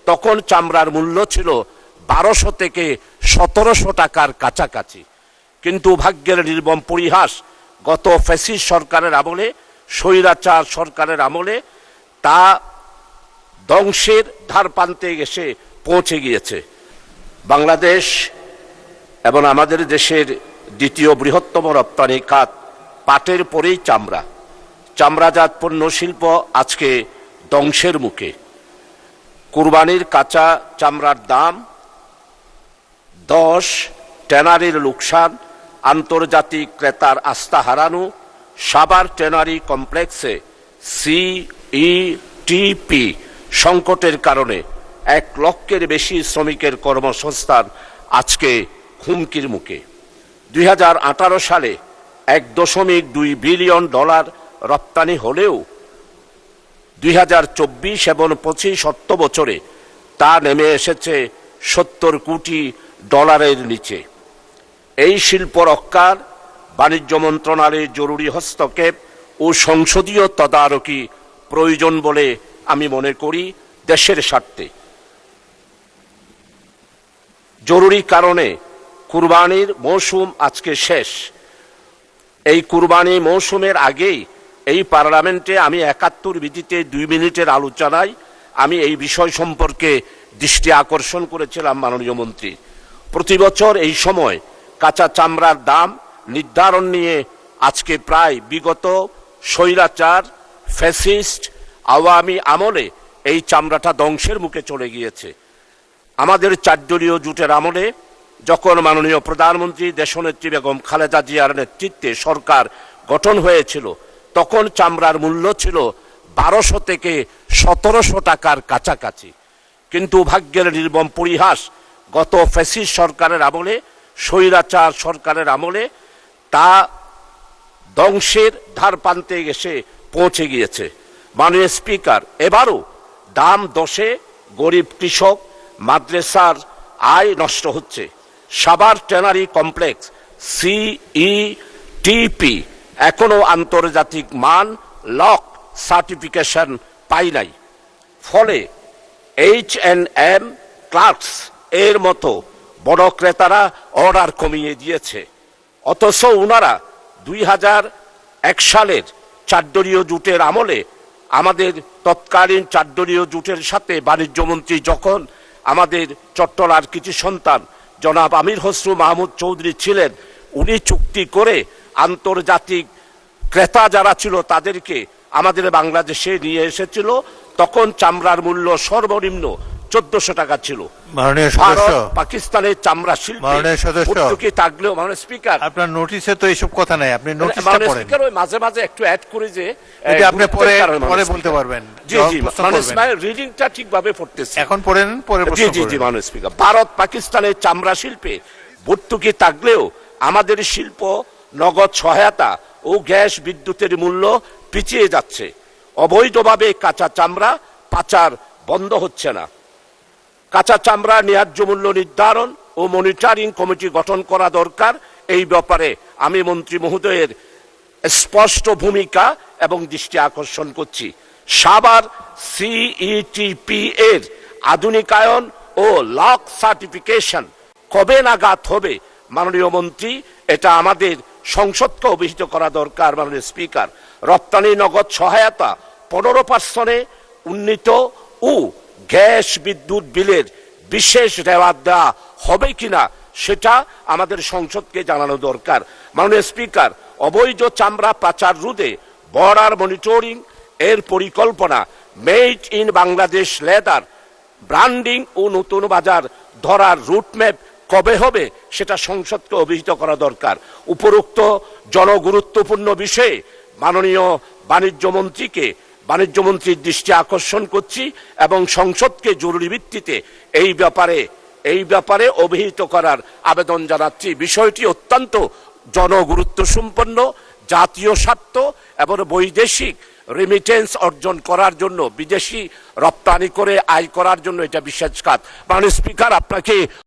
তখন চামড়ার মূল্য ছিল 1200 থেকে 1700 টাকার কাছাকাছি। কিন্তু ভাগ্যের নির্মম পরিহাস, গত ফ্যাসিস্ট সরকারের আমলে, স্বৈরাচার সরকারের আমলে তা ধ্বংসের ধারপ্রান্তে এসে পৌঁছে গিয়েছে। বাংলাদেশ এবং আমাদের দেশের দ্বিতীয় বৃহত্তম রপ্তানি খাত পাটের পরেই চামড়া। চামড়াজাত পণ্য শিল্প আজকে ধ্বংসের মুখে। কুরবানির কাঁচা চামড়ার দাম 10, ট্যানারির লোকসান, আন্তর্জাতিক ক্রেতার আস্থা হারানো, সাভার ট্যানারি কমপ্লেক্সে সিইটিপি সংকটের কারণে 1 লক্ষের বেশি শ্রমিকের কর্মসংস্থান আজকে হুমকির মুখে। 2018 সালে $1.2 বিলিয়ন রপ্তানি হলেও 2024 এবং 25 অর্থ বছরে তা নেমে এসেছে $70 কোটি নিচে। এই শিল্প রক্ষার বাণিজ্য মন্ত্রণালয়ের জরুরি হস্তক্ষেপ ও সংসদীয় তদারকি প্রয়োজন বলে আমি মনে করি দেশের স্বার্থে। জরুরি কারণে কুরবানির মৌসুম আজকে শেষ। এই কুরবানি মৌসুমের আগেই এই পার্লামেন্টে আমি 71 বিধিতে 2 মিনিটের আলোচনায় আমি এই বিষয় সম্পর্কে দৃষ্টি আকর্ষণ করেছিলাম মাননীয় মন্ত্রী। প্রতি বছর এই সময় কাঁচা চামড়ার দাম নির্ধারণ নিয়ে আজকে প্রায় বিগত স্বৈরাচার ফ্যাসিস্ট আওয়ামী আমলে এই চামড়াটা ধ্বংসের মুখে চলে গিয়েছে। আমাদের 4 দলীয় জোটের আমলে যখন মাননীয় প্রধানমন্ত্রী দেশনেত্রী বেগম খালেদা জিয়ার নেতৃত্বে সরকার গঠন হয়েছিল, তখন চামড়ার মূল্য ছিল 1200 থেকে 1700 টাকার কাছাকাছি। কিন্তু ভাগ্যের নির্মম পরিহাস, গত ফ্যাসিস্ট সরকারের আমলে, স্বৈরাচার সরকারের আমলে তা ধ্বংসের ধারপ্রান্তে এসে পৌঁছে গিয়েছে। মাননীয় স্পিকার, এবারও দাম 10-এ গরিব কৃষক মাদ্রাসার আয় নষ্ট হচ্ছে। সাভার ট্যানারি কমপ্লেক্স সিইটিপি এখনো আন্তর্জাতিক মান লক সার্টিফিকেশন পাই নাই। ফলে H&M ক্লার্কস এর মতো বড় ক্রেতারা অর্ডার কমিয়ে দিয়েছে। অথচ ওনারা 2001 সালের 4 দলীয় জোটের আমলে আমাদের তৎকালীন 4 দলীয় জোটের সাথে বাণিজ্য মন্ত্রী যখন আমাদের চট্টলার কিছু সন্তান জনাব আমির খসরু মাহমুদ চৌধুরী ছিলেন, উনি চুক্তি করে আন্তর্জাতিক ক্রেতা যারা ছিল তাদেরকে আমাদের বাংলাদেশে নিয়ে এসেছিল। তখন চামড়ার মূল্য সর্বনিম্ন 1400 টাকা ছিল। পাকিস্তানের চামড়া শিল্পে থাকলেও মাননীয় স্পিকার, আপনার নোটিশে তো এইসব কথা নাই, আপনি নোটিশটা পড়েন। স্পিকার ওই মাঝে মাঝে একটু অ্যাড করে যে আপনি পরে বলতে পারবেন। জি জি, মাননীয় রিডিংটা ঠিকভাবে পড়তেছে, এখন পড়েন, পরে প্রশ্ন করুন। জি জি মাননীয় স্পিকার, ভারত পাকিস্তানের চামড়া শিল্পে ভর্তুকি থাকলেও আমাদের শিল্প নগদ সহায়তা ও গ্যাস বিদ্যুতের মূল্য পিছিয়ে যাচ্ছে। অবৈধভাবে কাঁচা চামড়া পাচার বন্ধ হচ্ছে না। কাঁচা চামড়া ন্যায্য মূল্য নির্ধারণ ও মনিটরিং কমিটি গঠন করা দরকার। এই ব্যাপারে আমি মন্ত্রী মহোদয়ের স্পষ্ট ভূমিকা এবং দৃষ্টি আকর্ষণ করছি। সাভার সিইটিপি এর আধুনিকায়ন ও লক সার্টিফিকেশন কবে নাগাদ হবে মাননীয় মন্ত্রী, এটা আমাদের সংসদকে অভিহিত করা দরকার। মাননীয় স্পিকার, রপ্তানি নগদ সহায়তা 15% উন্নীত ও গ্যাস বিদ্যুৎ বিলের বিশেষ রেওয়াজ দেওয়া হবে কিনা সেটা আমাদের সংসদকে জানানো দরকার। মাননীয় স্পিকার, অবৈধ চামড়া পাচার রোধে বর্ডার মনিটরিং এর পরিকল্পনা, made in Bangladesh leather branding ও নতুন বাজার ধরার রুটম্যাপ কবে হবে সেটা সংসদকে অভিহিত করা দরকার। উপরোক্ত জনগুরুত্বপূর্ণ বিষয়ে মাননীয় বাণিজ্য মন্ত্রীর দৃষ্টি আকর্ষণ করছি এবং সংসদকে জরুরি ভিত্তিতে এই ব্যাপারে অভিহিত করার আবেদন জানাচ্ছি। বিষয়টি অত্যন্ত জনগুরুত্ব সম্পন্ন, জাতীয় স্বার্থ এবং বৈদেশিক রেমিটেন্স অর্জন করার জন্য, বিদেশি রপ্তানি করে আয় করার জন্য এটা বিশেষ কাজ। মাননীয় স্পিকার, আপনাকে